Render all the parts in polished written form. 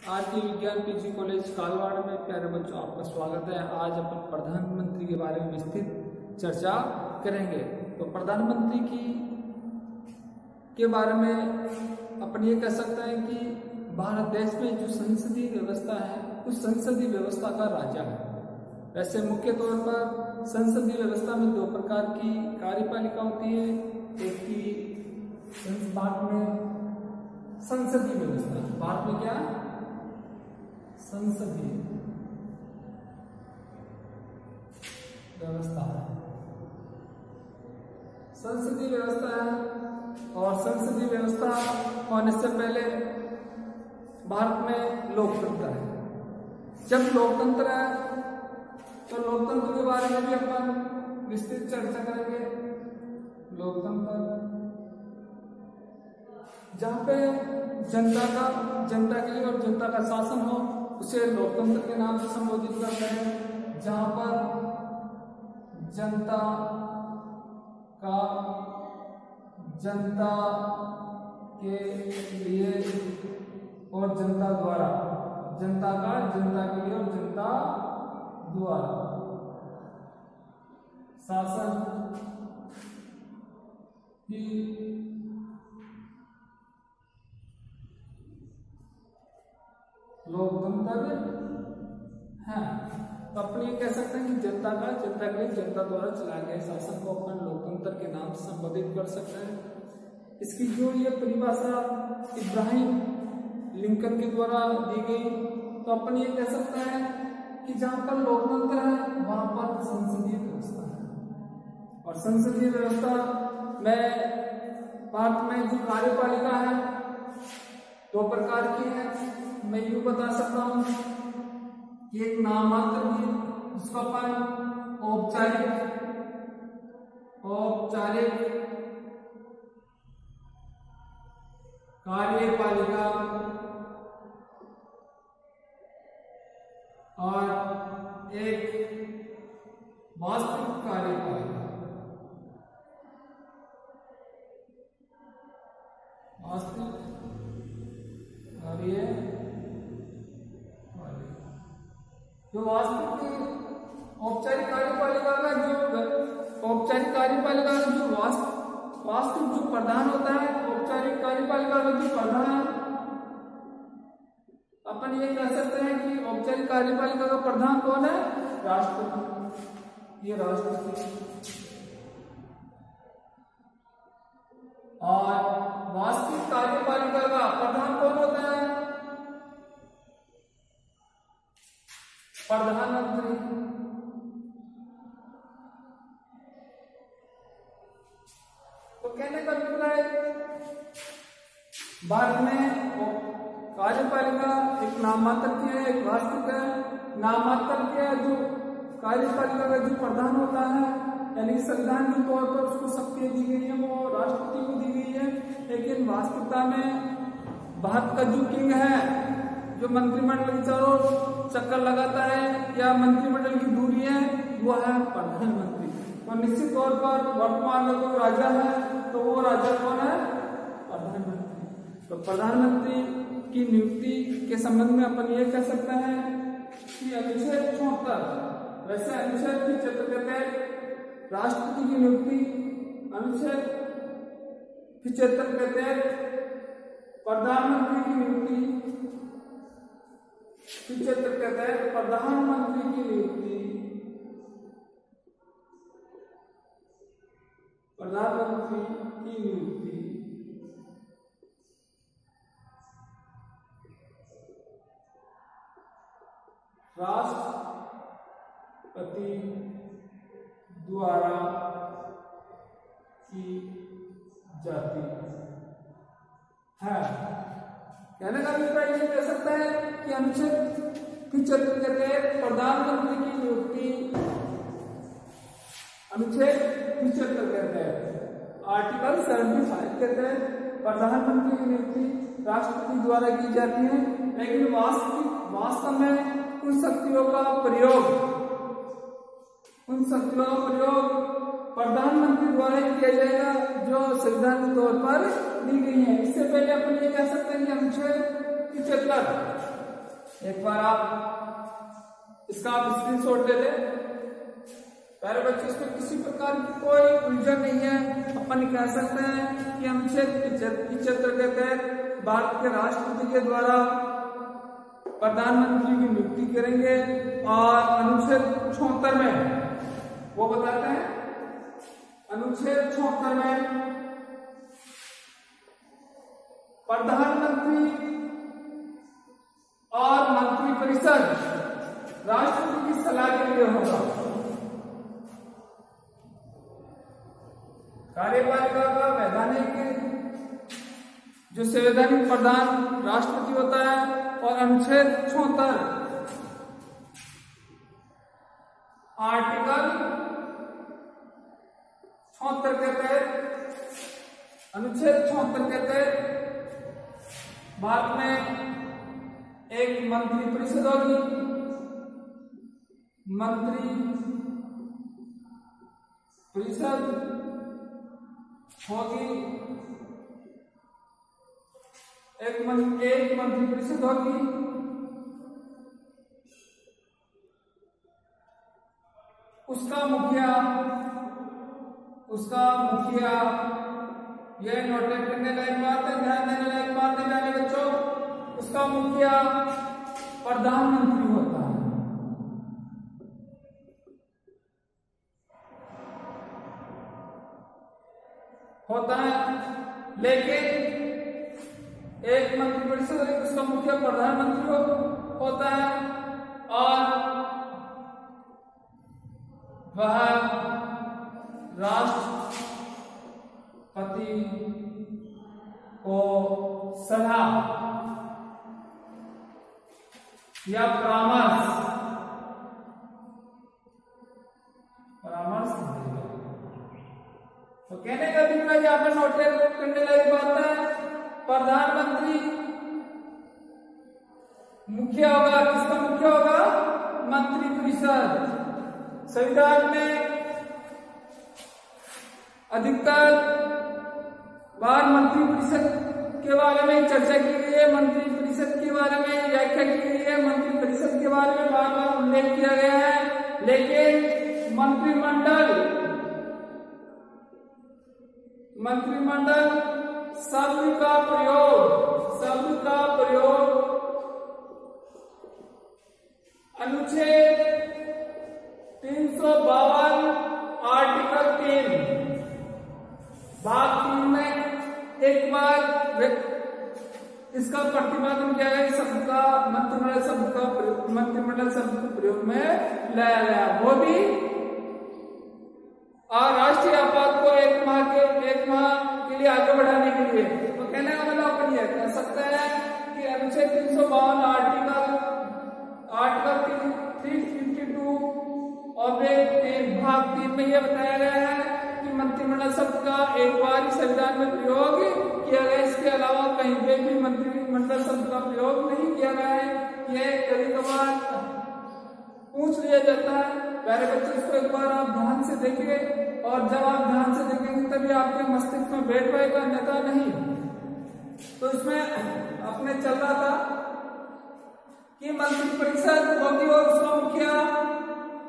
आरती विज्ञान PG college Kalwar में प्यारे बच्चों आपका स्वागत है। आज अपन प्रधानमंत्री के बारे में विस्तृत चर्चा करेंगे। तो प्रधानमंत्री के बारे में अपन ये कह सकते हैं कि भारत देश में जो संसदीय व्यवस्था है उस संसदीय व्यवस्था का राजा है। वैसे मुख्य तौर पर संसदीय व्यवस्था में दो प्रकार की कार्यपालिका होती है। एक की भारत में संसदीय व्यवस्था, भारत में क्या संसदीय व्यवस्था है, संसदीय व्यवस्था है। और संसदीय व्यवस्था होने से पहले भारत में लोकतंत्र है। जब लोकतंत्र है तो लोकतंत्र के बारे में भी अपन विस्तृत चर्चा करेंगे। लोकतंत्र जहां पे जनता के लिए और जनता का शासन हो उसे लोकतंत्र के नाम से संबोधित करते हैं। जहां पर जनता के लिए और जनता द्वारा, जनता के लिए और जनता द्वारा शासन की लोकतंत्र है। तो अपन ये कह सकते हैं कि जनता के लिए जनता द्वारा चलाए गए शासन को अपन लोकतंत्र के नाम से संबोधित कर सकते हैं। इसकी जो ये परिभाषा इब्राहिम लिंकन के द्वारा दी गई, तो अपन ये कह सकते हैं कि जहां पर लोकतंत्र है वहां पर संसदीय व्यवस्था है। और संसदीय व्यवस्था में भारत में जो कार्यपालिका है दो प्रकार की है। मैं यूं बता सकता हूं कि एक नाममात्र की जिसको अपन औपचारिक कार्यपालिका और एक वास्तविक कार्यपालिका, वास्तविक जो वास्तविक औपचारिक कार्यपालिका का जो वास्तविक जो प्रधान होता है, औपचारिक कार्यपालिका का जो प्रधान, अपन ये कह सकते हैं कि औपचारिक कार्यपालिका का प्रधान कौन है? राष्ट्रपति। ये राष्ट्रपति। और वास्तविक कार्यपालिका का प्रधान कौन होता है? प्रधानमंत्री। तो कहने का मतलब है भारत में कार्यपालिका एक नाममात्र की है, एक वास्तविक है। नाममात्र के जो कार्यपालिका का जो प्रधान होता है, यानी संविधान के तौर पर उसको शक्तियां दी गई है, वो राष्ट्रपति को दी गई है। लेकिन वास्तविकता में भारत का जो किंग है, जो मंत्रिमंडल के चारों चक्कर लगाता है या मंत्रिमंडल की दूरी है, वो है प्रधानमंत्री। और निश्चित तौर पर वर्तमान में कोई राजा है तो वो राजा कौन है? प्रधानमंत्री। तो प्रधानमंत्री की नियुक्ति के संबंध में अपन ये कह सकते हैं कि अनुच्छेद 74, वैसे अनुच्छेद 75 के तहत राष्ट्रपति की नियुक्ति, अनुच्छेद 75 के तहत प्रधानमंत्री की नियुक्ति, 75 के तहत प्रधानमंत्री की नियुक्ति, राष्ट्रपति द्वारा की जाती है। कहने का अभिप्राय ये कह सकता है कि अनुच्छेद 75 के तहत प्रधानमंत्री की नियुक्ति, अनुच्छेद 75 के तहत आर्टिकल 75 के तहत प्रधानमंत्री की नियुक्ति राष्ट्रपति द्वारा की जाती है। लेकिन वास्तव में उन शक्तियों का प्रयोग प्रधानमंत्री द्वारा किया जाएगा जो संविधान के तौर पर दी गई है। इससे पहले अपन ये कह सकते हैं कि अनुच्छेद 75 एक बार आप इसका आप स्क्रीनशॉट ले लें। प्यारे बच्चों, इसमें किसी प्रकार की कोई उलझन नहीं है। अपन कह सकते हैं कि अनुच्छेद 75 के तहत भारत के राष्ट्रपति के द्वारा प्रधानमंत्री की नियुक्ति करेंगे और अनुच्छेद 76 में वो बताते हैं, अनुच्छेद 76 में प्रधानमंत्री और मंत्रिपरिषद राष्ट्रपति की सलाह के लिए होगा। कार्यपालिका का वैधानिक जो संवैधानिक प्रधान राष्ट्रपति होता है, और अनुच्छेद 76 आर्टिकल 76 के तहत, अनुच्छेद 76 के तहत भारत में एक मंत्रिपरिषद होगी, मंत्री परिषद होगी, एक मंत्रिपरिषद होगी, उसका मुखिया यह नोटेट करने लायक बात है, ध्यान देने लायक बात है जाने बच्चों, उसका मुखिया प्रधानमंत्री होता है। लेकिन एक मंत्रिपरिषद उसका मुखिया प्रधानमंत्री होता है और वह राष्ट्रपति को सलाह या परामर्श तो कहने का भी यहाँ पर नोटेट करने वाली बात है, प्रधानमंत्री मुखिया होगा, किसका मुखिया होगा? मंत्रिपरिषद। संविधान में अधिकतर बार मंत्रिपरिषद के बारे में चर्चा की गई है, मंत्रिपरिषद के बारे में व्याख्या की गई है, मंत्रिपरिषद के बारे में बार बार उल्लेख किया गया है, लेकिन मंत्रिमंडल शब्द का प्रयोग अनुच्छेद 352 आर्टिकल 3 भाग 3 में एक बार इसका प्रतिपादन किया गया, शब्द का मंत्रिमंडल शब्द के प्रयोग में लाया गया, वो भी और राष्ट्रीय आपात को एक माह के लिए आगे बढ़ाने के लिए। तो कहने का मतलब अपन यह कह सकते हैं कि अनुच्छेद 352 आर्टिकल 352 और भाग 3 में यह बताया गया है कि मंत्रिमंडल शब्द का एक बार ही संविधान में प्रयोग किया गया, इसके अलावा कहीं पे भी मंत्रिमंडल शब्द का प्रयोग नहीं किया गया है। यह कभी कभार पूछ लिया जाता है। प्यारे बच्चों, इसको एक बार आप ध्यान से देखिए और जब आप ध्यान से देखेंगे तभी आपके मस्तिष्क में बैठ पाएगा, अन्यथा नहीं। तो इसमें अपने चल रहा था कि मंत्रिपरिषद होगी और उसका मुखिया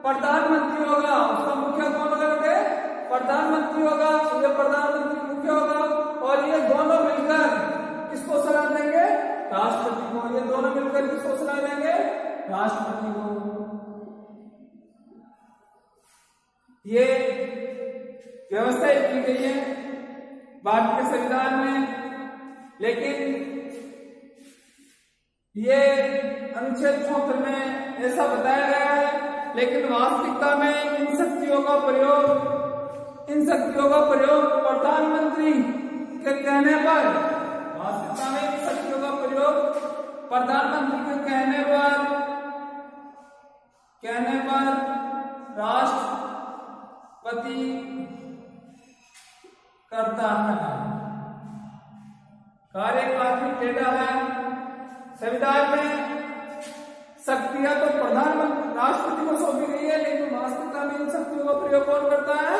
प्रधानमंत्री होगा। उसका मुखिया कौन होगा बेटे? प्रधानमंत्री होगा। ये प्रधानमंत्री मुखिया होगा और ये दोनों मिलकर किसको सलाह देंगे? राष्ट्रपति को। ये दोनों मिलकर किसको सलाह देंगे? राष्ट्रपति को। ये व्यवस्था की गई है भारत के संविधान में, लेकिन ये अनुच्छेद 76 में ऐसा बताया गया है, लेकिन वास्तविकता में इन शक्तियों का प्रयोग प्रधानमंत्री के कहने पर, वास्तविकता में इन शक्तियों का प्रयोग प्रधानमंत्री के कहने पर राष्ट्रपति करता है। कार्य काफी टेढ़ा है। संविधान में शक्तियां तो प्रधानमंत्री राष्ट्रपति को सौंपी गई है, लेकिन वास्तविकता में इन शक्तियों का प्रयोग कौन करता है?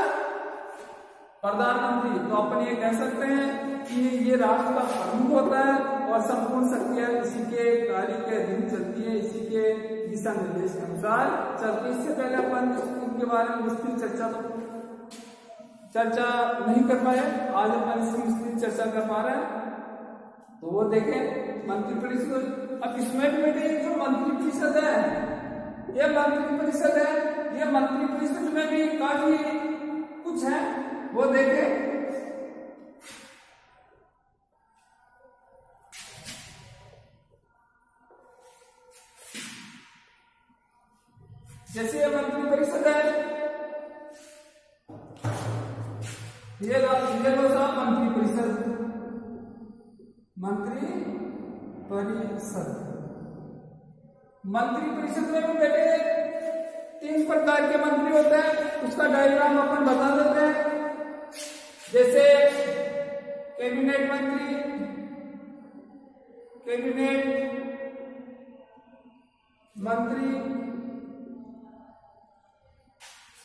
प्रधानमंत्री। तो अपन ये कह सकते हैं कि ये राष्ट्र का प्रमुख होता है और संपूर्ण शक्तियां इसी के कार्य के अधीन चलती है। दिशा निर्देश के अनुसार चलते। इससे पहले अपन इनके बारे में विस्तृत चर्चा नहीं कर पाए, आज अपन इसकी विस्तृत चर्चा कर पा रहे हैं। तो वो देखें मंत्रिपरिषद। अब इसमें भी जो मंत्रिपरिषद है, ये मंत्रिपरिषद है, ये मंत्रिपरिषद में भी काफी कुछ है, वो देखें। जैसे ये मंत्रिपरिषद है, ये लो साहब मंत्रिपरिषद। मंत्रिपरिषद में भी बेटे 3 प्रकार के मंत्री होते हैं, उसका डायग्राम अपन बता देते हैं। जैसे कैबिनेट मंत्री,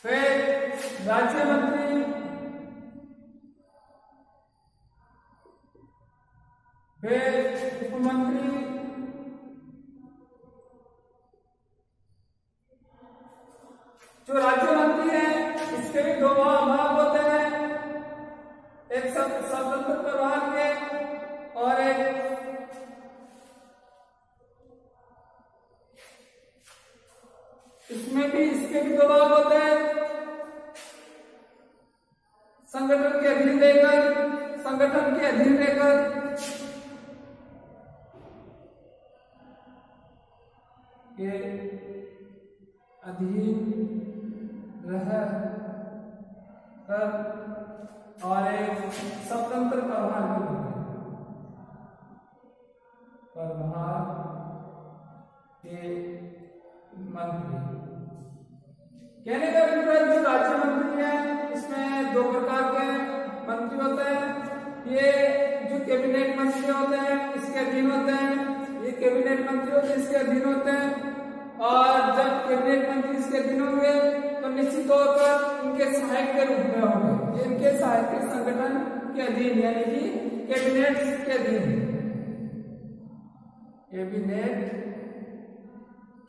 फिर राज्य मंत्री, फिर उप मंत्री, जो राज्य मंत्री है इसके भी 2 भाग होते हैं, एक स्वतंत्र प्रभार के और एक इसमें भी इसके भी 2 भाग होते हैं, संगठन के अधीन रहकर के अधीन रह और एक स्वतंत्र प्रभार के मंत्री। कहने का अभिप्राय जो राज्य मंत्री है इसमें 2 प्रकार के मंत्री होते हैं। ये जो कैबिनेट मंत्री होते हैं इसके अधीन होते हैं, ये कैबिनेट मंत्री होते हैं इसके अधीन होते हैं। और जब कैबिनेट मंत्री इसके अधीन होंगे तो निश्चित तौर पर इनके सहायक के रूप में होंगे, ये इनके सहायक के संगठन के अधीन, यानी कि कैबिनेट के अधीन, कैबिनेट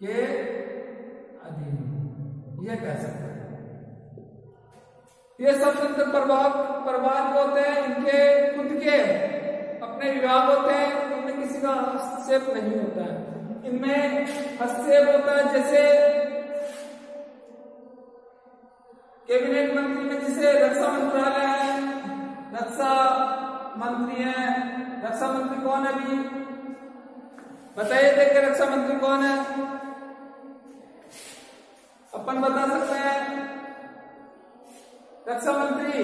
के अधीन ये कह सकते हैं। ये स्वतंत्र प्रभार होते हैं, इनके खुद के अपने विभाग होते हैं, इनमें किसी का हस्तक्षेप नहीं होता है। इनमें हस्तक्षेप होता है जैसे कैबिनेट मंत्री में जैसे रक्षा मंत्रालय है, रक्षा मंत्री है। रक्षा मंत्री कौन है अभी बताइए, देखिए रक्षा मंत्री कौन है, अपन बता सकते हैं। रक्षा मंत्री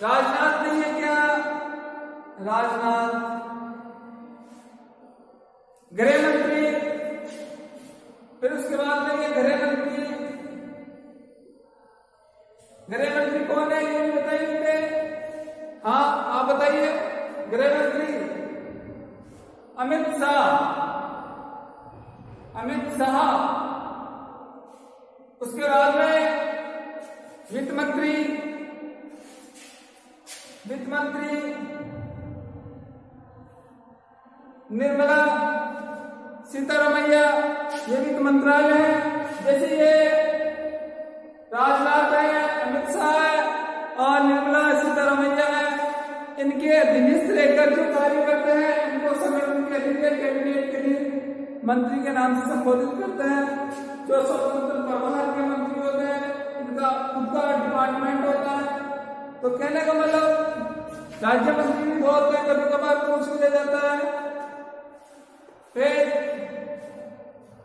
राजनाथ नहीं है क्या? राजनाथ। गृह मंत्री, फिर उसके बाद में ये गृह मंत्री कौन है ये बताइए। हाँ आप बताइए। गृह मंत्री अमित शाह। उसके बाद में वित्त मंत्री निर्मला सीतारमैया, ये वित्त मंत्रालय है। जैसे ये राजनाथ है, अमित शाह है और निर्मला सीतारमैया है, इनके अधीनस्थ रहकर जो कार्य करते हैं इनको संगठन के अधीन, कैबिनेट के अधीन मंत्री के नाम से संबोधित करते हैं। जो स्वतंत्र प्रभार के मंत्री होते हैं इनका खुद का डिपार्टमेंट होता है। तो कहने का मतलब राज्य मंत्री भी बहुत है, कभी कभार पूछ लिया जाता है। फिर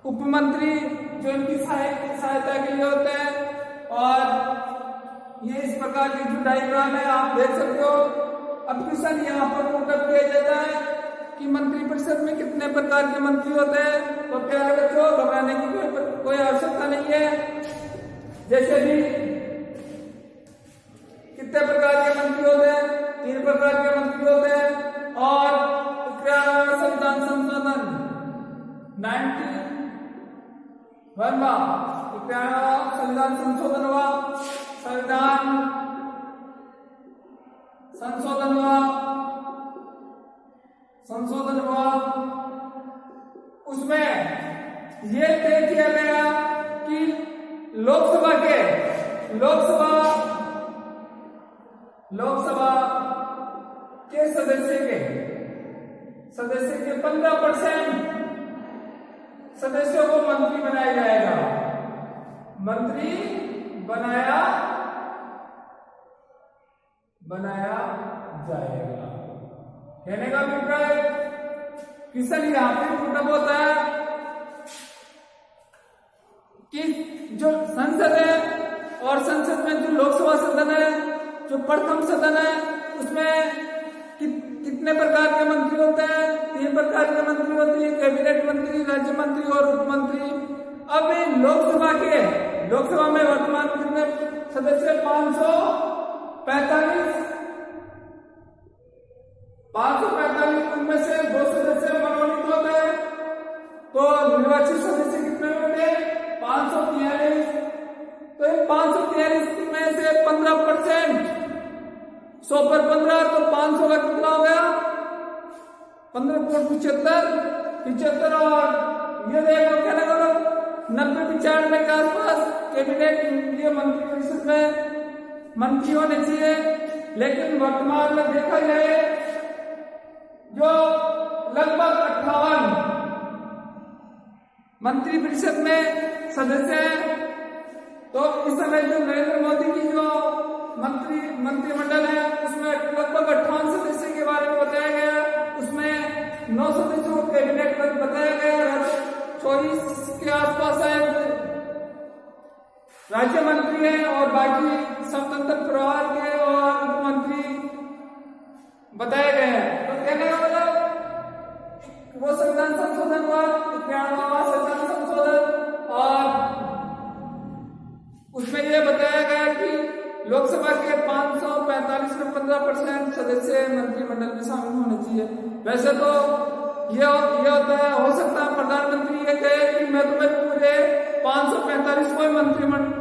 उप मंत्री जो इनकी सहायता के लिए होते हैं। और ये इस प्रकार की जो डायग्राम है आप देख सकते हो। अब क्वेश्चन यहाँ पर पुटअप किया जाता है कि मंत्रिपरिषद में कितने प्रकार के मंत्री होते हैं। तो प्यारे बच्चों घबराने की कोई आवश्यकता नहीं है। जैसे भी कितने प्रकार के मंत्री होते हैं, 3 प्रकार के मंत्री होते हैं। और संविधान संशोधन 91 संविधान संशोधन हुआ, संशोधन हुआ उसमें ये तय किया गया कि लोकसभा के सदस्य के 15% सदस्यों को मंत्री बनाया जाएगा। मंत्री बनाया जाएगा। कहने का अभिप्राय किसान यहां पे टूटा होता है कि जो संसद है और संसद में जो लोकसभा सदन है, जो प्रथम सदन है, उसमें कितने प्रकार के मंत्री होते हैं? 3 प्रकार के मंत्री होते हैं, कैबिनेट मंत्री, राज्य मंत्री और उप मंत्री। अब लोकसभा में वर्तमान कितने सदस्य? 545। उनमें से 2 सदस्य मनोनीत होते हैं, तो निर्वाचित सदस्य कितने होते हैं? 543। तो इन 543 में से 15%, 100 पर 15 तो 500 का कितना हो गया? 15.75 और ये देखो क्या लगा 90-95 के आसपास कैबिनेट ये मंत्रिपरिषद में मंत्री होने चाहिए। लेकिन वर्तमान में देखा जाए जो लगभग 58 मंत्रिपरिषद में सदस्य हैं, तो इस समय जो नरेंद्र मोदी की जो मंत्रिमंडल है उसमें लगभग 58 सदस्य के बारे में बताया गया। उसमें 9 सदस्यों को कैबिनेट पर बताया गया, 24 के आसपास है राज्य मंत्री है और बाकी स्वतंत्र प्रभार के और उपमंत्री बताए गए हैं। तो कहने का मतलब वो संविधान संशोधन हुआ, 91वां संविधान संशोधन, और उसमें यह बताया गया कि लोकसभा के 545 में 15% सदस्य मंत्रिमंडल में शामिल होने चाहिए। वैसे तो ये होता है, हो सकता है प्रधानमंत्री ये कहे कि मैं तुम्हें पूरे 545 को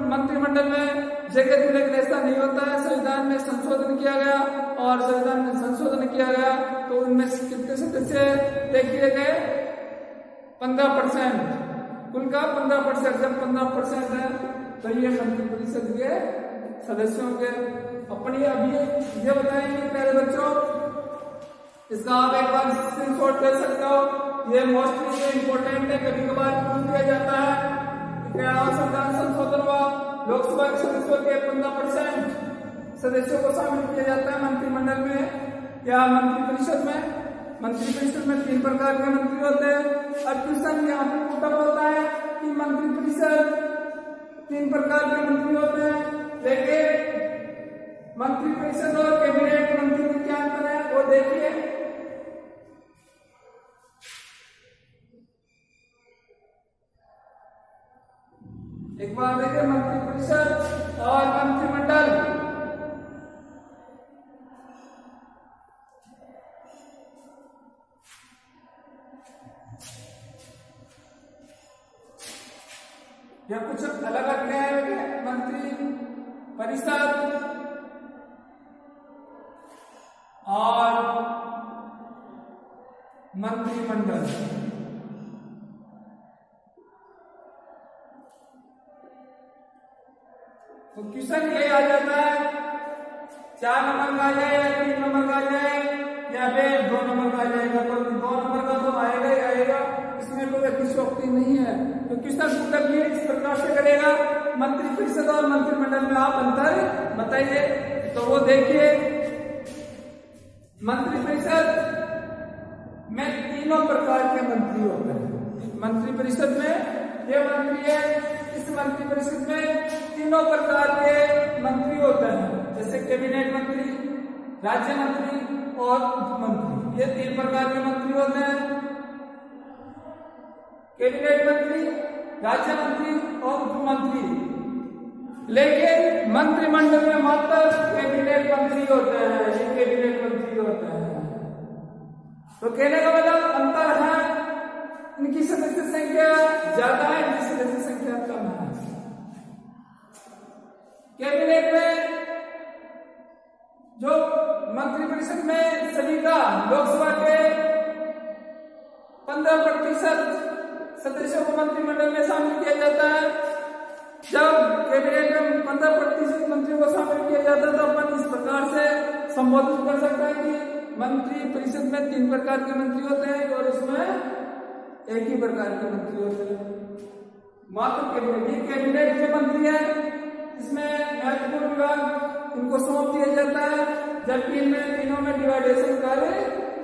मंत्रिमंडल में जगह देने, लेकिन ऐसा नहीं होता है। संविधान में संशोधन किया गया और संविधान में संशोधन किया गया तो उनमें कितने सदस्य देखिए गए? 15%, कुल का 15%। जब 15% है तो ये मंत्रिपरिषद के सदस्यों के अपनी अभी ये बताएंगे प्यारे बच्चों, इसका आप एक बार स्क्रीनशॉट ले सकते हो। ये मोस्टली इंपॉर्टेंट है, कभी कभार पूछ दिया जाता है। संविधान संशोधन हुआ, लोकसभा के सदस्यों के 15% सदस्यों को शामिल किया जाता है मंत्रिमंडल में या मंत्रिपरिषद में। मंत्रिपरिषद में 3 प्रकार के मंत्री होते हैं। अब क्वेश्चन यहाँ पे पूछा होता है कि मंत्रिपरिषद 3 प्रकार के मंत्री होते हैं, लेकिन मंत्रिपरिषद और कैबिनेट मंत्री में क्या अंतर है वो देखिए। एक बार देखिए मंत्रिपरिषद और मंत्रिमंडल। यह कुछ अलग अलग है। मंत्रिपरिषद और मंत्रिमंडल। तो क्वेश्चन ये आ जाता है 4 नंबर का आ जाए या 3 नंबर का आ जाए या फिर 2 नंबर का आ जाएगा। तो 2 नंबर का तो आएगा ही आएगा, इसमें कोई अतिशयोक्ति नहीं है। तो क्वेश्चन उत्तर भी इस प्रकार से करेगा, मंत्रिपरिषद और मंत्रिमंडल में आप अंतर बताइए। तो वो देखिए मंत्रिपरिषद में 3 प्रकार के मंत्री होते हैं। मंत्रिपरिषद में ये मंत्री है, इस मंत्रिपरिषद में 3 प्रकार के मंत्री होते हैं, जैसे कैबिनेट मंत्री, राज्य मंत्री और उपमंत्री। ये 3 प्रकार के मंत्री होते हैं, कैबिनेट मंत्री, राज्य मंत्री और उपमंत्री। लेकिन मंत्रिमंडल में मात्र कैबिनेट मंत्री होते हैं, ये कैबिनेट मंत्री होते हैं। तो कहने का मतलब अंतर है, इनकी सदस्य संख्या ज्यादा है, इनकी सदस्य संख्या कम है। कैबिनेट में जो मंत्रिपरिषद में सभी का लोकसभा के 15% सदस्यों को मंत्रिमंडल में शामिल किया जाता है। जब कैबिनेट में 15% मंत्रियों को शामिल किया जाता है तो अपन इस प्रकार से संबोधित कर सकते हैं कि मंत्री परिषद में 3 प्रकार के मंत्री होते हैं और इसमें एक ही प्रकार के मंत्री होते हैं। मात्र कैबिनेट, ये कैबिनेट के मंत्री है, इसमें महत्वपूर्ण विभाग इनको सौंप दिया जाता है, जबकि इनमें तीनों में डिवाइडेशन कार्य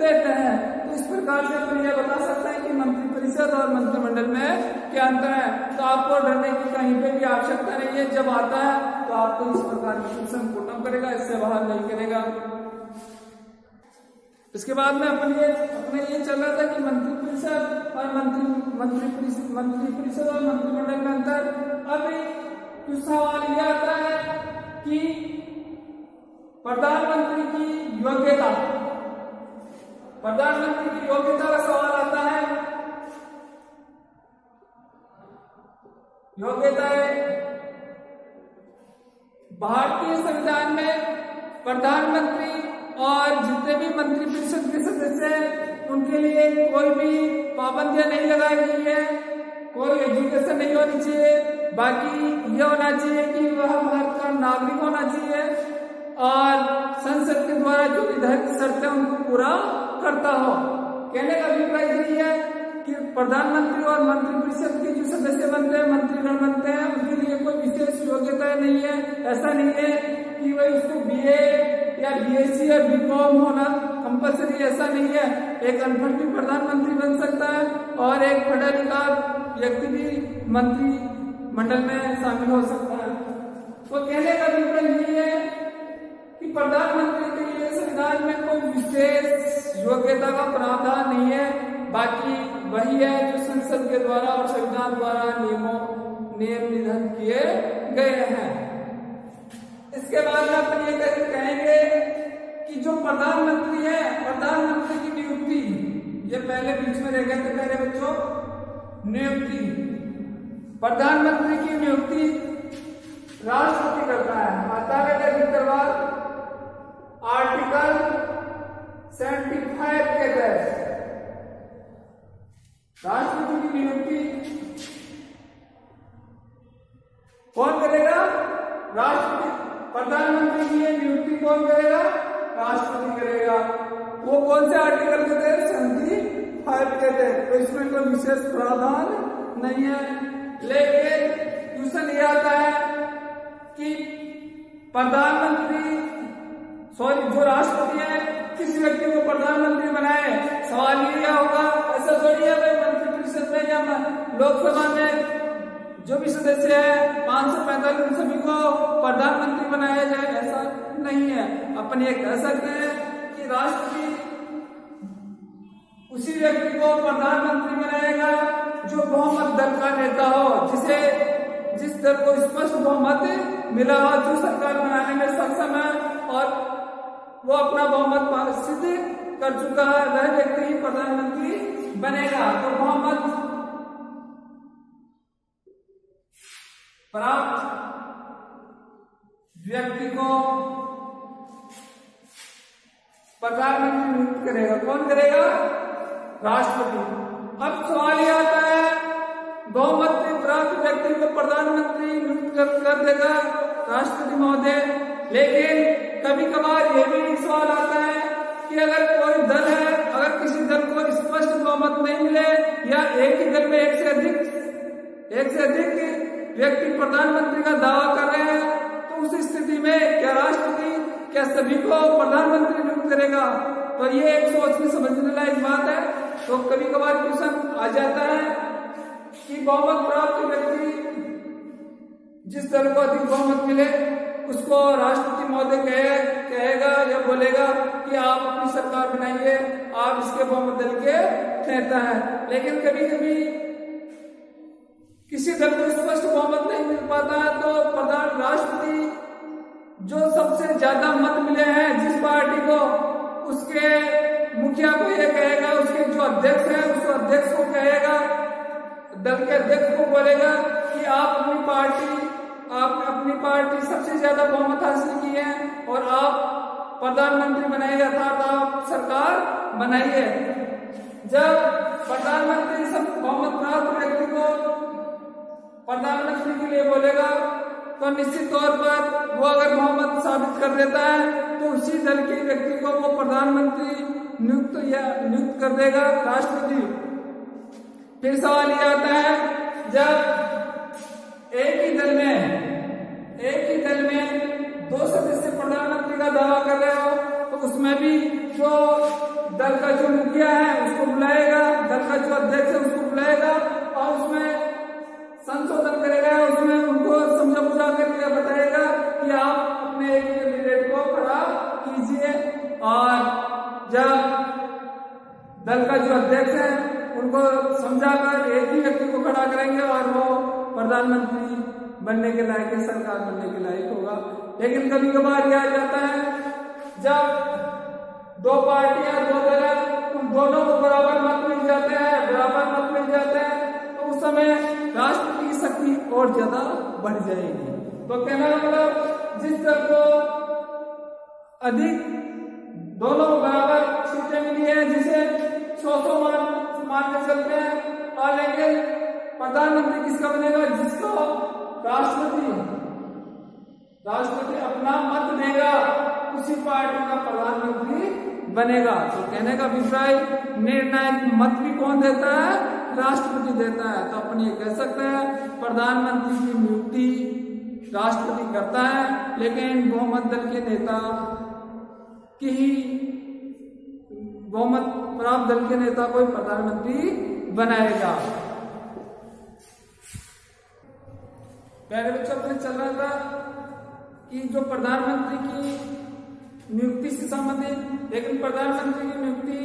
देते हैं। तो इस प्रकार से अपन यह बता सकते हैं कि मंत्री परिषद और मंत्रिमंडल में क्या अंतर है। तो आपको डरने की कहीं पे भी आवश्यकता नहीं है, जब आता है तो आपको इस प्रकार की क्वेश्चन पुटअप करेगा, इससे बाहर नहीं करेगा। इसके बाद में अपने ये चल रहा था कि मंत्री परिषद और मंत्री परिषद और मंत्रिमंडल में अंतर। अभी कुछ सवाल यह आता है कि प्रधानमंत्री की योग्यता, प्रधानमंत्री की योग्यता का सवाल आता है। योग्यता है भारतीय संविधान में प्रधानमंत्री और जितने भी मंत्री परिषद के सदस्य हैं उनके लिए कोई भी पाबंदियां नहीं लगाई गई है, कोई एजुकेशन नहीं होनी चाहिए, बाकी यह होना चाहिए कि वह भारत का नागरिक होना चाहिए और संसद के द्वारा जो निर्धारित शर्तें उनको पूरा करता हो। कहने का अभिप्राय यही है कि प्रधानमंत्री और मंत्री परिषद के जो सदस्य बनते हैं, मंत्रीगण बनते हैं, उनके लिए कोई विशेष योग्यता नहीं है। ऐसा नहीं है कि वही उसको BA या BSc या BCom होना कंपल्सरी, ऐसा नहीं है। एक अनपढ़ भी प्रधानमंत्री बन सकता है और एक पढ़ा लिखा व्यक्ति भी मंत्रिमंडल में शामिल हो सकता है। तो कहने का अभिप्राय यही है कि प्रधानमंत्री के लिए संविधान में कोई विशेष योग्यता का प्रावधान नहीं है, बाकी वही है जो संसद के द्वारा और संविधान द्वारा नियम निर्धारित किए गए हैं। इसके बाद में अपन ये कहेंगे कि जो प्रधानमंत्री है, प्रधानमंत्री की नियुक्ति, ये पहले बीच में रह गए थे मेरे बच्चों, नियुक्ति, प्रधानमंत्री की नियुक्ति राष्ट्रपति करता है। आता है आर्टिकल 75 के तहत राष्ट्रपति की नियुक्ति कौन करेगा? राष्ट्रपति। प्रधानमंत्री की नियुक्ति कौन करेगा? राष्ट्रपति करेगा। वो कौन से आर्टिकल के तहत? 75 के तहत। तो इसमें कोई विशेष प्रावधान नहीं है। लेकिन क्वेश्चन ये आता है कि जो राष्ट्रपति है किस व्यक्ति को प्रधानमंत्री बनाए। सवाल ये होगा, ऐसा थोड़ी है भाई मंत्री परिषद में या लोकसभा में जो भी सदस्य है 545 उन सभी को प्रधानमंत्री बनाया जाए, ऐसा नहीं है। अपन ये कह सकते हैं कि राष्ट्रपति उसी व्यक्ति को प्रधानमंत्री बनाएगा जो बहुमत दल का नेता हो, जिस दल को स्पष्ट बहुमत मिला हो, जो सरकार बनाने में सक्षम है और वो अपना बहुमत सिद्ध कर चुका है, वह व्यक्ति ही प्रधानमंत्री बनेगा। तो बहुमत प्राप्त व्यक्ति को प्रधानमंत्री नियुक्त करेगा। कौन करेगा? राष्ट्रपति। अब सवाल यह आता है, बहुमत प्राप्त व्यक्ति को प्रधानमंत्री नियुक्त कर देगा राष्ट्रपति महोदय, लेकिन कभी कभार यह भी सवाल आता है कि अगर कोई दल है, अगर किसी दल को स्पष्ट बहुमत नहीं मिले या एक ही दल में एक से अधिक व्यक्ति प्रधानमंत्री का दावा कर रहे हैं, तो उस स्थिति में क्या राष्ट्रपति क्या सभी को प्रधानमंत्री नियुक्त करेगा? तो ये एक सोचने समझने लायक बात है। तो कभी कभार क्वेश्चन आ जाता है कि बहुमत प्राप्त व्यक्ति, जिस दल को अधिक बहुमत मिले, उसको राष्ट्रपति महोदय कहेगा या बोलेगा कि आप अपनी सरकार बनाइए, आप इसके बहुमत दल के नेता हैं। लेकिन कभी कभी किसी दल को स्पष्ट बहुमत नहीं मिल पाता है, तो प्रधान राष्ट्रपति जो सबसे ज्यादा मत मिले हैं जिस पार्टी को, उसके मुखिया को यह कहेगा, उसके जो अध्यक्ष है उस अध्यक्ष को कहेगा, दल के अध्यक्ष को बोलेगा कि आपने अपनी पार्टी सबसे ज्यादा बहुमत हासिल की है और आप प्रधानमंत्री बनाइए अर्थात आप सरकार बनाइए। जब प्रधानमंत्री सब बहुमत प्राप्त व्यक्ति को प्रधानमंत्री के लिए बोलेगा तो निश्चित तौर पर वो अगर बहुमत साबित कर देता है तो उसी दल के व्यक्ति को वो प्रधानमंत्री नियुक्त कर देगा राष्ट्रपति। फिर सवाल ये आता है, जब एक ही दल में 2 सदस्य प्रधानमंत्री का दावा कर रहे हो तो उसमें भी जो दल का जो मुखिया है उसको बुलाएगा, दल का जो अध्यक्ष है उसको बुलाएगा और उसमें संशोधन करेगा, उसमें उनको समझा बुझा करके बताएगा कि आप अपने एक कैंडिडेट को खड़ा कीजिए। और जब दल का जो अध्यक्ष है उनको समझाकर एक ही व्यक्ति को खड़ा करेंगे और वो प्रधानमंत्री बनने के लायक है, सरकार बनने के लायक होगा। लेकिन कभी कभार यह आ जाता है जब 2 पार्टियां 2 दल उन दोनों को बराबर मत मिल जाते हैं तो उस समय राष्ट्रपति की शक्ति और ज्यादा बढ़ जाएगी। तो कहना मतलब जिस दल को अधिक दोनों बराबर सीटें मिली है, जिसे 100 मान के चलते हैं, और लेकिन प्रधानमंत्री किसका बनेगा, जिसको राष्ट्रपति अपना मत देगा उसी पार्टी का प्रधानमंत्री बनेगा। तो कहने का अभिप्राय निर्णायक मत भी कौन देता है, राष्ट्रपति देता है। तो अपन ये कह सकते हैं प्रधानमंत्री की नियुक्ति राष्ट्रपति करता है, लेकिन बहुमत दल के नेता की ही बहुमत प्राप्त दल के नेता को प्रधानमंत्री बनाएगा। पहले चैप्टर में चल रहा था कि जो प्रधानमंत्री की नियुक्ति से संबंधित, लेकिन प्रधानमंत्री की नियुक्ति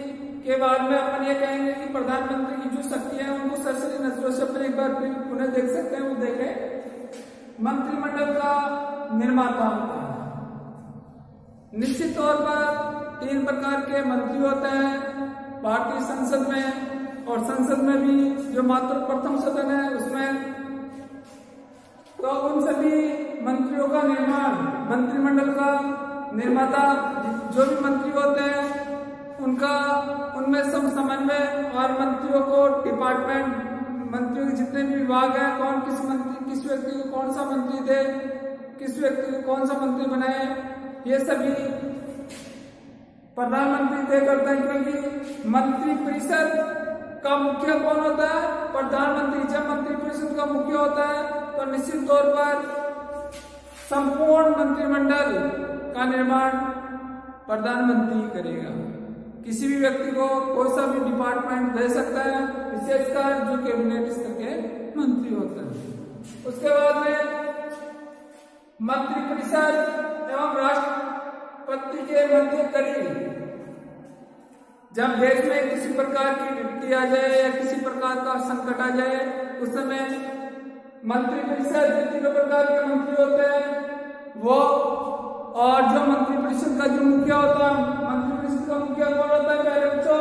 के बाद में अपन ये कहेंगे कि प्रधानमंत्री की जो शक्ति है उनको सरसरी नजरों से अपन एक बार पुनः देख सकते हैं। वो देखें मंत्रिमंडल का निर्माता होता है। निश्चित तौर पर 3 प्रकार के मंत्री होते हैं भारतीय संसद में, और संसद में भी जो मात्र प्रथम सदन है उसमें तो उन सभी मंत्रियों का निर्माण, मंत्रिमंडल का निर्माता जो भी मंत्री होते हैं उनमें समन्वय और मंत्रियों को डिपार्टमेंट, मंत्रियों के जितने भी विभाग हैं, कौन किस व्यक्ति को कौन सा मंत्री दे, किस व्यक्ति को कौन सा मंत्री बनाए, ये सभी प्रधानमंत्री तय करते हैं। क्योंकि मंत्री परिषद का मुखिया कौन होता है, प्रधानमंत्री। जब मंत्री परिषद का मुखिया होता है तो निश्चित तौर पर संपूर्ण मंत्रिमंडल का निर्माण प्रधानमंत्री करेगा। किसी भी व्यक्ति को कोई सा भी डिपार्टमेंट दे सकता है, विशेषकर जो कैबिनेट स्तर के मंत्री होते हैं। उसके बाद में मंत्रिपरिषद एवं राष्ट्रपति के मध्य कड़ी, जब देश में किसी प्रकार की विपत्ति आ जाए या किसी प्रकार का संकट आ जाए उस समय मंत्रिपरिषद जो 3 प्रकार के मंत्री होते हैं वो, और जो मंत्रिपरिषद का जो मुखिया होता है, मंत्रिपरिषद का मुखिया कौन होता है, पहले बच्चों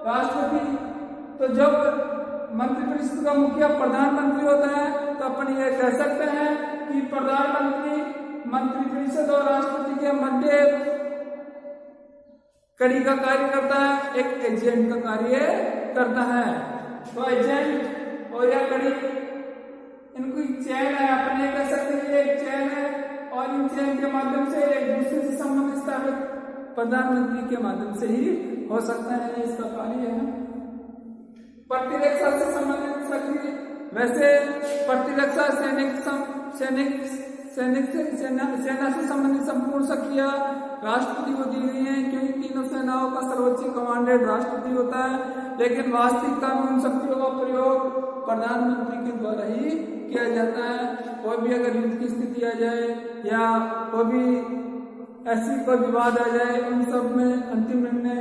राष्ट्रपति। तो जब मंत्रिपरिषद का मुखिया प्रधानमंत्री होता है तो अपन ये कह सकते हैं कि प्रधानमंत्री मंत्रिपरिषद और राष्ट्रपति के मध्य कड़ी का कार्य करता है, एक एजेंट का कार्य करता है। तो एजेंट और यह कड़ी, इनकी चैन है, अपन ये कह सकते हैं एक चैन है, और इन चैन के माध्यम से एक दूसरे से संबंध स्थापित प्रधानमंत्री के माध्यम से ही हो सकता है, इसका कार्य है। प्रतिरक्षा से संबंधित शक्ति, वैसे प्रतिरक्षा सेना से संबंधित संपूर्ण शक्तियां राष्ट्रपति को दी गई हैं, क्योंकि तीनों सेनाओं का सर्वोच्च कमांडेंट राष्ट्रपति होता है। लेकिन वास्तविकता में उन शक्तियों का प्रयोग प्रधानमंत्री के द्वारा ही किया जाता है। कोई भी अगर युद्ध की स्थिति आ जाए या कोई भी ऐसी कोई विवाद आ जाए, उन सब में अंतिम निर्णय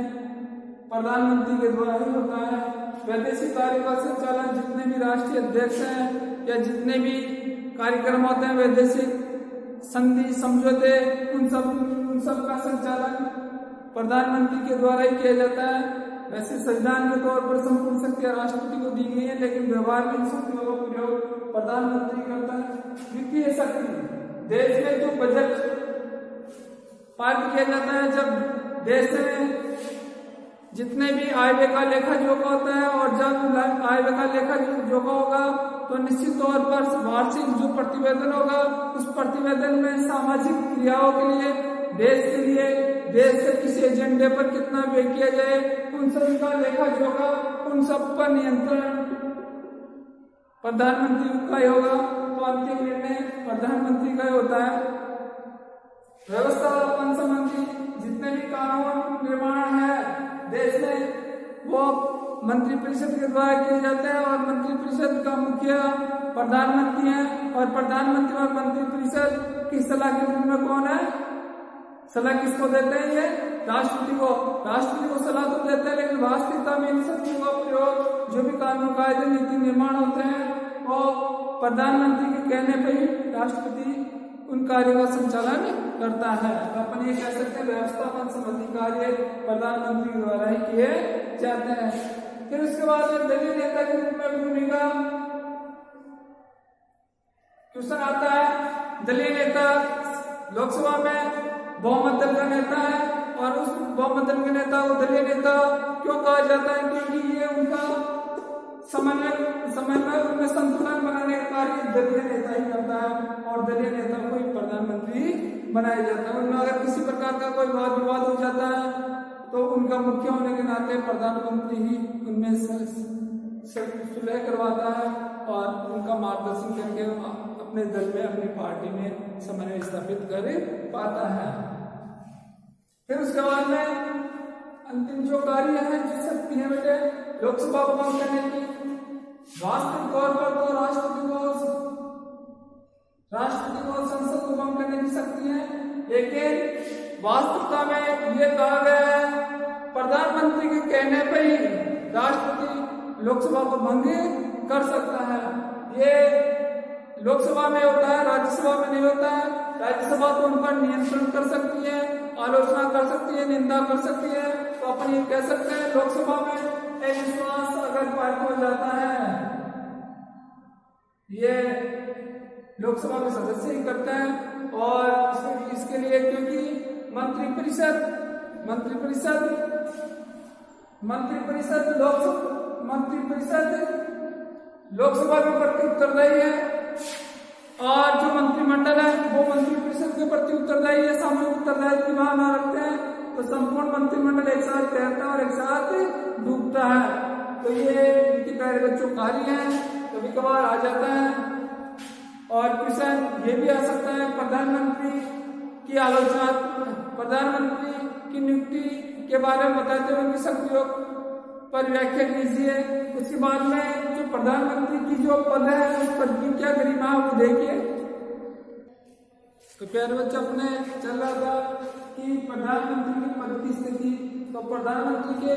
प्रधानमंत्री के द्वारा ही होता है। वैदेशिक कार्य का संचालन जितने भी राष्ट्रीय अध्यक्ष हैं या जितने भी कार्यक्रम होते हैं, वैदेशिक संधि समझौते, उन सब का संचालन प्रधानमंत्री के द्वारा ही किया जाता है। वैसे संविधान के तौर पर संपूर्ण शक्तियां राष्ट्रपति को दी गई है, लेकिन व्यवहार में इन शक्तियों का प्रयोग प्रधानमंत्री करता है। वित्तीय शक्ति, देश में जो बजट पारित किया जाता है, जब देश में जितने भी आय व्यय का लेखा जोखा होता है, और जब आय व्यय का लेखा जोखा होगा तो निश्चित तौर पर वार्षिक जो प्रतिवेदन होगा उस प्रतिवेदन में सामाजिक क्रियाओं के लिए, देश के लिए, देश से किसी एजेंडे पर कितना व्यय किया जाए, उन सभी का लेखा जोखा, उन सब पर नियंत्रण प्रधानमंत्री का ही होगा। तो अंतिम निर्णय प्रधानमंत्री का ही होता है। व्यवस्थापन संबंधी जितने भी कानून निर्माण है देश में वो मंत्रिपरिषद के द्वारा किए जाते हैं, और मंत्रिपरिषद का मुखिया प्रधानमंत्री है, और प्रधानमंत्री और मंत्रिपरिषद की सलाह के रूप में कौन है, सलाह किसको देते हैं, ये राष्ट्रपति को। राष्ट्रपति को सलाह तो देते हैं, लेकिन वास्तविकता में इन सब चीजों का प्रयोग जो भी कानून कायदे नीति निर्माण होते हैं वो प्रधानमंत्री के कहने पर ही राष्ट्रपति उन कार्यों का संचालन करता है। तो अपन ये कह सकते हैं व्यवस्थापन संबंधी कार्य प्रधानमंत्री द्वारा ही किए जाते हैं। फिर उसके बाद दलीय नेता के रूप में भूमिका क्वेश्चन आता है। दलीय नेता लोकसभा में बहुमत दल का नेता है, और उस बहुमत दल के नेता को दलीय नेता क्यों कहा जाता है, क्योंकि ये उनका समन्वय उनमें संतुलन बनाने का कार्य दलीय नेता ही करता है, और दलीय नेता को ही प्रधानमंत्री बनाया जाता है। उनमें अगर किसी प्रकार का कोई वाद विवाद हो जाता है तो उनका मुख्य होने के नाते प्रधानमंत्री ही उनमें सुलह करवाता है, और उनका मार्गदर्शन करके अपने दल में, अपनी पार्टी में समन्वय स्थापित कर पाता है। फिर उसके बाद में अंतिम जो कार्य है, जो शक्ति है बेटे लोकसभा को भंग करने की, वास्तविक तौर पर तो राष्ट्रपति को संसद को भंग करने की शक्ति है, लेकिन वास्तविकता में ये कहा गया है प्रधानमंत्री के कहने पर ही राष्ट्रपति लोकसभा को भंग कर सकता है। ये लोकसभा में होता है, राज्यसभा में नहीं होता है। राज्यसभा तो उन पर नियंत्रण कर सकती है, आलोचना कर सकती है, निंदा कर सकती है। तो अपन ये कह सकते हैं लोकसभा में अविश्वास अगर पारित हो जाता है, ये लोकसभा के सदस्य ही करते हैं, और इसके लिए क्योंकि मंत्रिपरिषद लोकसभा के प्रति उत्तरदायी है, और जो मंत्रिमंडल है वो मंत्रिपरिषद के प्रति उत्तरदायी है, सामूहिक उत्तरदायित्व की भावना रखते हैं। तो संपूर्ण मंत्रिमंडल एक साथ तैरता है और एक साथ डूबता है। तो ये इनकी जो कार्य है कभी कभार आ जाता है, और क्वेश्चन ये भी आ सकता है प्रधानमंत्री की आलोचना, प्रधानमंत्री की नियुक्ति के बारे में बताते हुए उनकी शक्तियों पर व्याख्या कीजिए। उसके बाद में जो प्रधानमंत्री की जो पद है उस पद की क्या गरिमा है वो देखिए। तो प्यारे बच्चों, अपने चल रहा था कि प्रधानमंत्री के पद की स्थिति, तो प्रधानमंत्री के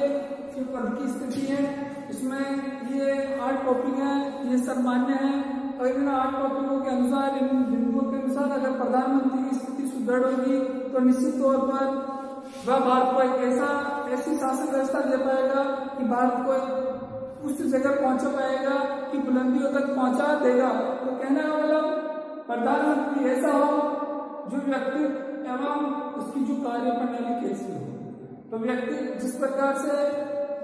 जो पद की स्थिति है इसमें ये 8 टॉपिक है, ये सामान्य है, और इन 8 टॉपिकों के अनुसार, इन बिंदुओं के अनुसार अगर प्रधानमंत्री की स्थिति सुदृढ़ होगी तो निश्चित तौर पर वह भारत को एक ऐसी शासन व्यवस्था दे पाएगा कि भारत को उस जगह पहुंचा पाएगा कि बुलंदियों तक पहुंचा देगा। तो कहने का मतलब प्रधानमंत्री ऐसा हो जो व्यक्ति एवं उसकी जो कार्य प्रणाली कैसी हो, तो व्यक्ति जिस प्रकार से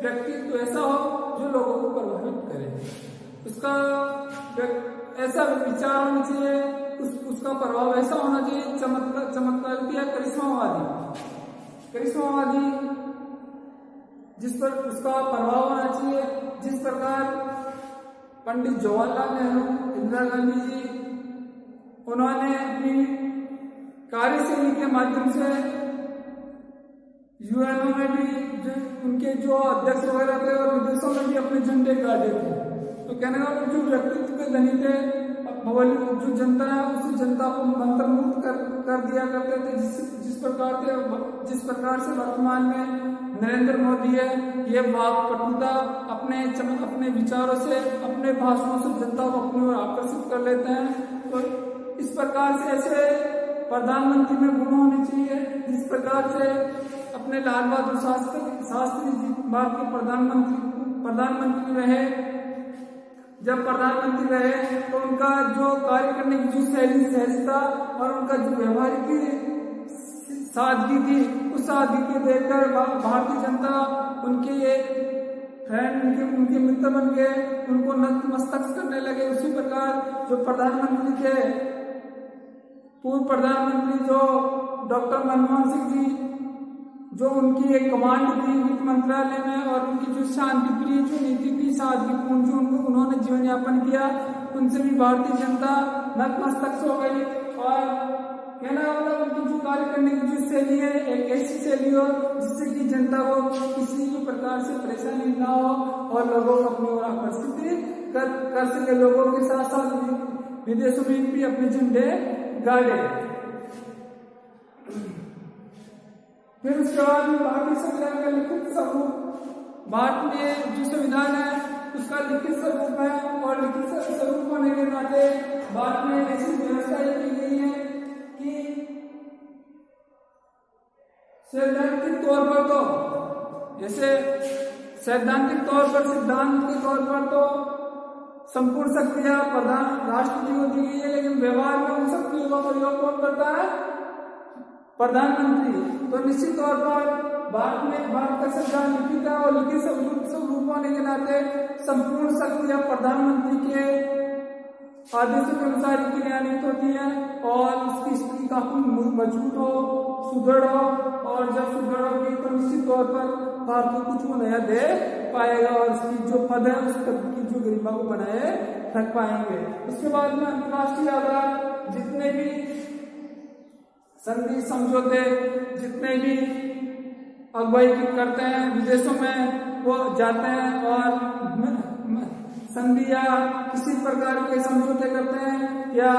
व्यक्तित्व ऐसा हो जो लोगों को प्रभावित करे, उसका ऐसा विचार होना चाहिए, उसका प्रभाव ऐसा होना चाहिए चमत्कार या करिश्मावादी जिस पर उसका प्रभाव होना चाहिए। जिस प्रकार पंडित जवाहरलाल नेहरू, इंदिरा गांधी जी, उन्होंने अपनी कार्यशैली के माध्यम से यूएनओ में भी उनके जो अध्यक्ष वगैरह थे और विदेशों में भी अपने झंडे गाड़े थे। तो कहने का जो व्यक्तित्व के धनी थे, जो जनता है उसी जनता को मंत्रमुग्ध कर दिया करते थे। जिस प्रकार से वर्तमान में नरेंद्र मोदी है, ये वाक्पटुता अपने विचारों से, अपने भाषणों से जनता को अपनी ओर आकर्षित कर लेते हैं। तो इस प्रकार से ऐसे प्रधानमंत्री में गुण होने चाहिए जिस प्रकार से अपने लाल बहादुर शास्त्री जी भारत के प्रधानमंत्री रहे। जब प्रधानमंत्री रहे तो उनका जो कार्य करने की जो सहजता और उनका जो व्यवहारिक सादगी थी, उस सादगी को देखकर भारतीय जनता उनके फ्रेंड, उनके मित्र बन गए, उनको नतमस्तक करने लगे। उसी प्रकार जो प्रधानमंत्री थे, पूर्व प्रधानमंत्री जो डॉक्टर मनमोहन सिंह जी, जो उनकी एक कमांड थी वित्त मंत्रालय में, और उनकी जो शांति प्रिय जो नीति थी, सादगीपूर्ण जो उन्होंने जीवन यापन किया, उनसे भी भारतीय जनता नतमस्तक हो गई। और कहना मतलब उनकी जो कार्य करने की जो शैली है, एक ऐसी शैली हो जिससे कि जनता को किसी भी प्रकार से परेशानी ना हो और लोगों को अपनी ओर आकर्षित कर सके। लोगों के साथ साथ विदेशों में भी अपने झंडे गाड़े। फिर उसके बाद में भारतीय संविधान का लिखित स्वरूप, भारत में जो संविधान है उसका लिखित स्वरूप है, और लिखित स्वरूप होने के नाते भारत में ऐसी व्यवस्था की गई है कि सैद्धांतिक तौर पर तो, जैसे सैद्धांतिक तौर पर, सिद्धांत के तौर पर तो संपूर्ण शक्तियां राष्ट्रपति को दी गई है, लेकिन व्यवहार में उन शक्तियों का प्रयोग कौन करता है? प्रधानमंत्री। तो निश्चित तौर पर भारत का संविधान लिखित है, और लिखित स्वरूप होने के नाते संपूर्ण शक्तियां प्रधानमंत्री के आदेशों के अनुसार ही क्रियान्वित होती है, और उसकी स्थिति काफी मजबूत हो, सुदृढ़ हो, और जब सुदृढ़ होगी तो निश्चित तौर पर भारत को कुछ वो नया दे पाएगा, और उसकी जो पद है उस पद की जो गरिमा को बनाए रख पाएंगे। उसके बाद में अंतर्राष्ट्रीय आधार, जितने भी संधि समझौते, जितने भी अगुवाई करते हैं विदेशों में, वो जाते हैं और संधि या किसी प्रकार के समझौते करते हैं या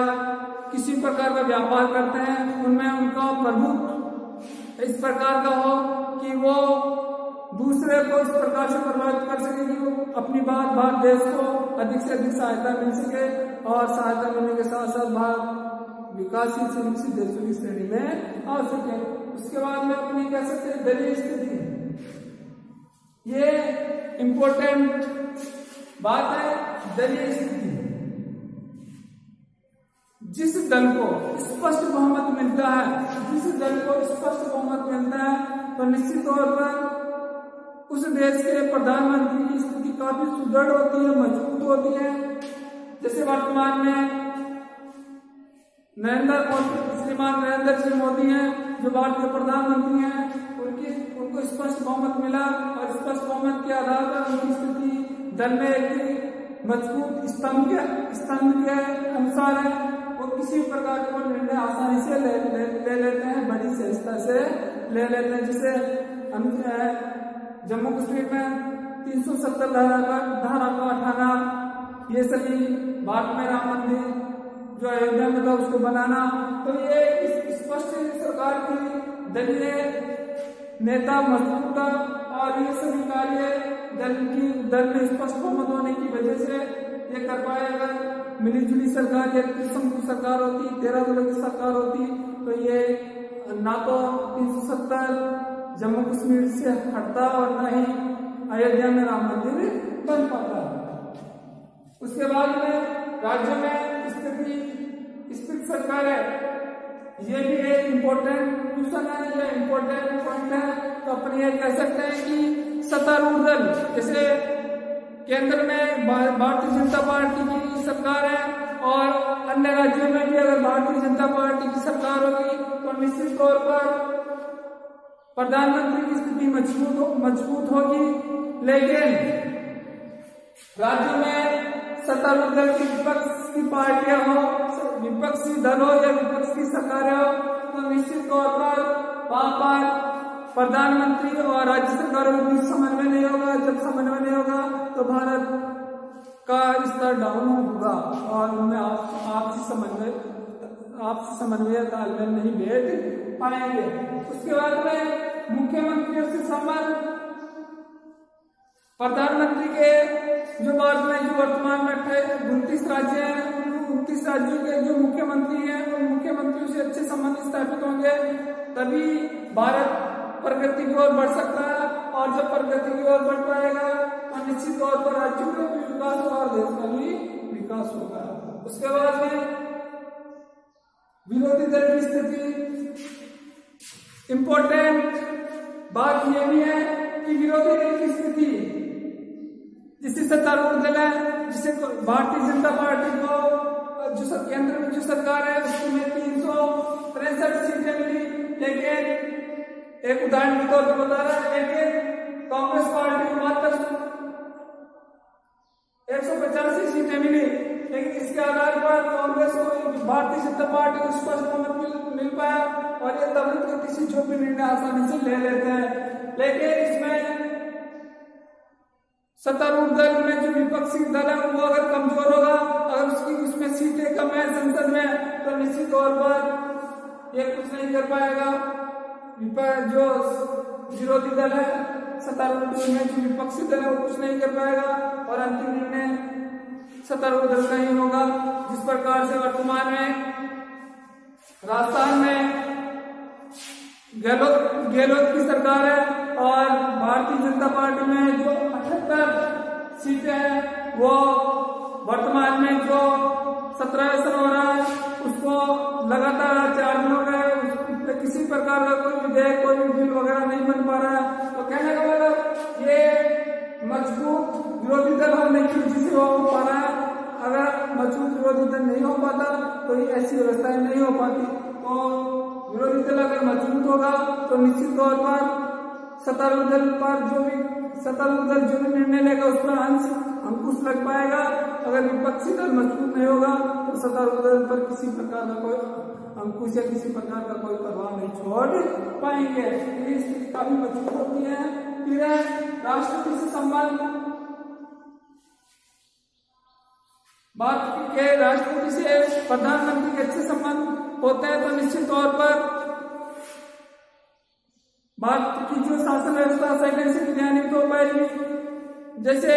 किसी प्रकार का व्यापार करते हैं, उनमें उनका प्रभुत्व इस प्रकार का हो कि वो दूसरे को इस प्रकार से प्रभावित कर सके कि वो अपनी बात देश को अधिक से अधिक सहायता मिल सके, और सहायता मिलने के साथ साथ भारत विकासशील से विकसित देशों की श्रेणी में आ सके। उसके बाद में अपनी कह सकते हैं दलीय स्थिति, ये इंपॉर्टेंट बात है। दलीय स्थिति, जिस दल को स्पष्ट बहुमत मिलता है, जिस दल को स्पष्ट बहुमत मिलता है, तो निश्चित तौर पर उस देश के प्रधानमंत्री की स्थिति काफी सुदृढ़ होती है, मजबूत होती है। जैसे वर्तमान में श्रीमान नरेंद्र सिंह मोदी हैं, जो भारत के प्रधानमंत्री हैं, उनको स्पष्ट बहुमत मिला, और स्पष्ट बहुमत के आधार पर उनकी स्थिति दल में एक मजबूत स्तंभ के अनुसार है। वो किसी प्रकार का निर्णय आसानी से ले लेते हैं, बड़ी सहजता से ले लेते हैं। जैसे जम्मू कश्मीर में 370 धारा का हटाना, ये सभी भारत में राम मंदिर जो अयोध्या में था उसको बनाना, तो ये स्पष्ट सरकार की दलीय नेता मजबूत था, और ये सभी कार्य दल में स्पष्ट बहुमत होने की वजह से ये कर पाए। अगर मिलीजुली सरकार या सरकार होती, 13 दलों की सरकार होती, तो ये ना तो 370 जम्मू कश्मीर से हटता और न ही अयोध्या में राम मंदिर बन पाता। उसके बाद में राज्य में स्थित सरकार है, ये भी एक इम्पोर्टेंट क्वेश्चन है, ये इम्पोर्टेंट पॉइंट है। तो अपन ये कह सकते हैं कि सत्तारूढ़ दल, जैसे केंद्र में भारतीय जनता पार्टी की सरकार है, और अन्य राज्यों में भी अगर भारतीय जनता पार्टी की सरकार होगी, तो निश्चित तौर पर प्रधानमंत्री की स्थिति मजबूत होगी। लेकिन राज्य में सत्तारूढ़ दल की विपक्ष की पार्टियां हो, विपक्षी दल हो या विपक्ष की सरकार हो, तो निश्चित तौर पर वहां पर प्रधानमंत्री और राज्य सरकारों के बीच समन्वय नहीं होगा। जब समन्वय नहीं होगा तो भारत का स्तर डाउन होगा, और उनमें आपसी समन्वय तालमेल नहीं बैठ पाएंगे। उसके बाद में मुख्यमंत्रियों से संबंध, प्रधानमंत्री के जो भारत में जो वर्तमान में 29 राज्य हैं, 29 राज्यों के जो मुख्यमंत्री हैं, उन मुख्यमंत्रियों से अच्छे संबंध स्थापित होंगे, तभी भारत प्रगति की ओर बढ़ सकता है। और जब प्रगति की ओर बढ़ पाएगा तो निश्चित तौर पर राज्यों का भी विकास होगा और देश का भी विकास होगा। उसके बाद में विरोधी दल की स्थिति, इम्पोर्टेंट बात यह भी है कि विरोधी दल की स्थिति, जिससे सत्तारूढ़ दल है, जिसे भारतीय जनता पार्टी को जो केंद्र में जो सरकार है उसमें 363 सीटें मिली, लेकिन एक उदाहरण के तौर पर बता रहा है, लेकिन कांग्रेस पार्टी को मात्र 185 सीटें मिली, लेकिन इसके आधार पर कांग्रेस को भारतीय जनता पार्टी को स्पष्ट बहुमत मिल पाया और ये त्वरित गति से जो भी निर्णय आसानी से ले लेते हैं। लेकिन इसमें सत्तारूढ़ दल में जो विपक्षी दल है वो अगर कमजोर होगा, अगर उसकी उसमें सीटें कम है संसद में, तो निश्चित तौर पर ये कुछ नहीं कर पाएगा। जो विरोधी दल है सत्तारूढ़ दल में जो विपक्षी दल है वो कुछ नहीं कर पाएगा और अंतिम निर्णय सत्तारूढ़ दल का ही होगा। जिस प्रकार से वर्तमान में राजस्थान में गहलोत की सरकार है और भारतीय जनता पार्टी में जो 78 सीटें हैं वो वर्तमान में जो 17 हो रहा है उसको लगातार 4 दिन हो गए, उसमें किसी प्रकार का कोई विधेयक कोई बिल वगैरह नहीं बन पा रहा है। तो कहने का मतलब ये मजबूत विरोधी दल हम नहीं जिसे हो पा रहा है। अगर मजबूत विरोधी दल नहीं हो पाता तो ये ऐसी व्यवस्थाएं नहीं हो पाती। तो विरोधी दल अगर मजबूत होगा तो निश्चित तौर पर सत्तारूढ़ दल जो भी निर्णय लेगा उस पर अंकुश लग पाएगा। अगर विपक्षी दल मजबूत नहीं होगा तो सत्तारूढ़ दल पर किसी प्रकार का कोई अंकुश या किसी प्रकार का कोई प्रभाव नहीं छोड़ पाएंगे। ये स्थिति काफी मजबूत होती है। फिर राष्ट्रपति से संबंध, बात के राष्ट्रपति से प्रधानमंत्री के अच्छे संबंध होते हैं तो निश्चित तौर पर बात की जो शासन व्यवस्था सही से क्रियान्वित हो पाएगी। जैसे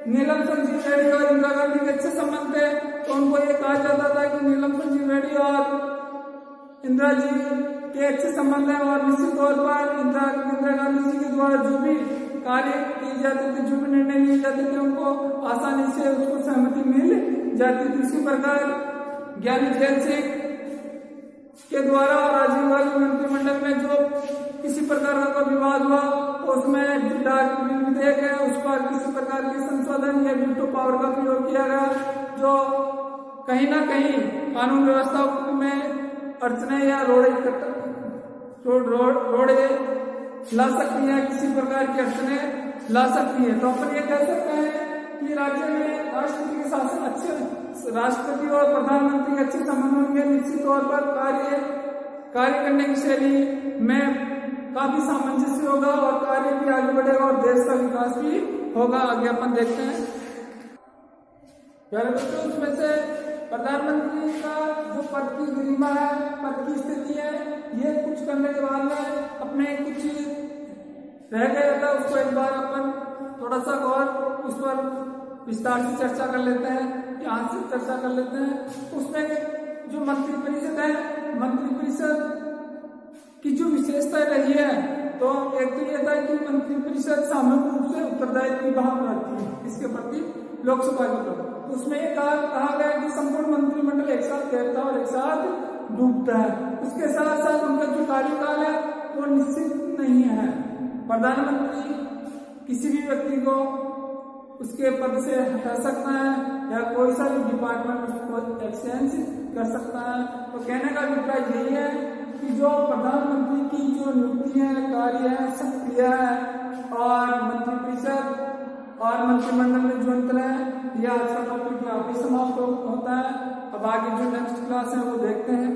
नीलम संजीव रेड्डी और इंदिरा गांधी के अच्छे संबंध थे तो उनको ये कहा जाता था कि नीलम संजीव रेड्डी और इंदिरा जी के अच्छे संबंध है और निश्चित तौर पर इंदिरा गांधी जी के द्वारा जो भी कार्य किए जाते थे, जो भी निर्णय लिए जाते थे, उनको आसानी से उसको सहमति मिल जाती थी। इसी प्रकार ज्ञानी जैल सिंह के द्वारा और राजीव गांधी मंत्रिमंडल में जो किसी प्रकार का कोई विवाद हुआ उसमें विधेयक है उस पर किसी प्रकार के संशोधन या वीटो पावर का प्रयोग किया गया, जो कहीं ना कहीं कानून व्यवस्था में अड़चने या रोड़े ला सकती है, किसी प्रकार की अड़चने ला सकती है। तो अपन ये कह सकते हैं कि राज्य में राष्ट्रपति के शासन अच्छे, राष्ट्रपति और प्रधानमंत्री के अच्छे संबंध होंगे। निश्चित तौर पर कार्य करने की शैली में काफी सामंजस्य होगा और कार्य भी आगे बढ़ेगा और देश का विकास भी होगा। आगे अपन देखते हैं प्यारे बच्चों, उसमें से प्रधानमंत्री का जो पद की गरिमा है, पद की स्थिति है, ये कुछ करने के बाद में अपने कुछ रह गया था उसको एक बार अपन थोड़ा सा और उस पर विस्तार से चर्चा कर लेते हैं, यहाँ से चर्चा कर लेते हैं। उसमें जो मंत्रिपरिषद है, मंत्रिपरिषद की जो विशेषता रही है तो एक तो यह था कि मंत्रिपरिषद सामूहिक रूप से उत्तरदायित्व की भावना रखती है इसके प्रति लोकसभा के प्रति। उसमें एक कहा गया कि संपूर्ण मंत्रिमंडल एक साथ तैरता और एक साथ डूबता है। उसके साथ साथ उनका जो कार्यकाल है वो निश्चित नहीं है। प्रधानमंत्री किसी भी व्यक्ति को उसके पद से हटा सकता है या कोई सा भी डिपार्टमेंट उसको एक्सचेंज कर सकता है। तो कहने का अभिप्राय यही है कि जो प्रधानमंत्री की जो नियुक्ति है, कार्य है, शक्तियां है और मंत्रिपरिषद और मंत्रिमंडल में जो अंतर है, यह आज का टॉपिक यहाँ पे समाप्त होता है। अब आगे जो नेक्स्ट क्लास है वो देखते हैं।